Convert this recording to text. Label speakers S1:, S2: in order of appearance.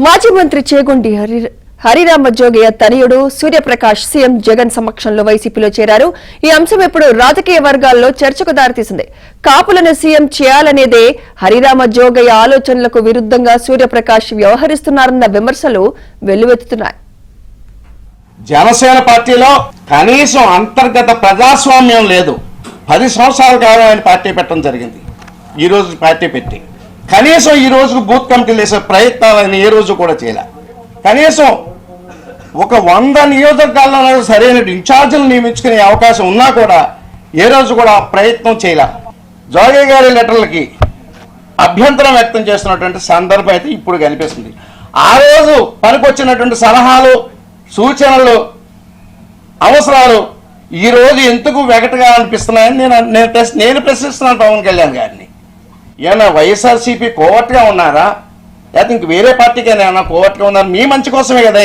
S1: మాజీ మంత్రి చేగొండి హరిరామ జోగయ్య తనయుడు సూర్యప్రకాష్ సీఎం జగన్ సమక్షంలో వైసీపీలో చేరారు. ఈ అంశం ఇప్పుడు రాజకీయ వర్గాల్లో చర్చకు దారితీసింది. కాపులను సీఎం చేయాలనేదే హరిరామ జోగయ్య ఆలోచనలకు విరుద్ధంగా సూర్యప్రకాష్ వ్యవహరిస్తున్నారన్న విమర్శలు వెల్లువెత్తుతున్నాయి.
S2: జనసేన పార్టీలో కనీసం అంతర్గత ప్రజాస్వామ్యం లేదు. 10 సంవత్సరాల కాలం ఆయన పార్టీ పెట్టడం జరిగింది. ఈ రోజు పార్టీ పెట్టి కనీసం ఈ రోజు బూత్ కమిటీలు వేసే ప్రయత్నాలను ఏ రోజు కూడా చేయలే. కనీసం ఒక 100 నియోజకవర్గాల్లో సరైన ఇన్ఛార్జీలు నియమించుకునే అవకాశం ఉన్నా కూడా ఏ రోజు కూడా ప్రయత్నం చేయలే. జోగయ్య గారి లెటర్లకి అభ్యంతరం వ్యక్తం చేస్తున్నటువంటి సందర్భం అయితే ఇప్పుడు కనిపిస్తుంది. ఆ రోజు పనికొచ్చినటువంటి సలహాలు, సూచనలు, అవసరాలు ఈ రోజు ఎందుకు వెగటగా అనిపిస్తున్నాయని నేను ప్రశ్నిస్తున్నాను పవన్ కళ్యాణ్ గారిని. ఏమన్నా వైఎస్ఆర్సీపీ కోవట్గా ఉన్నారా, లేకపోతే ఇంక వేరే పార్టీకి ఏమైనా కోవట్గా ఉన్నారా? మీ మంచి కోసమే కదా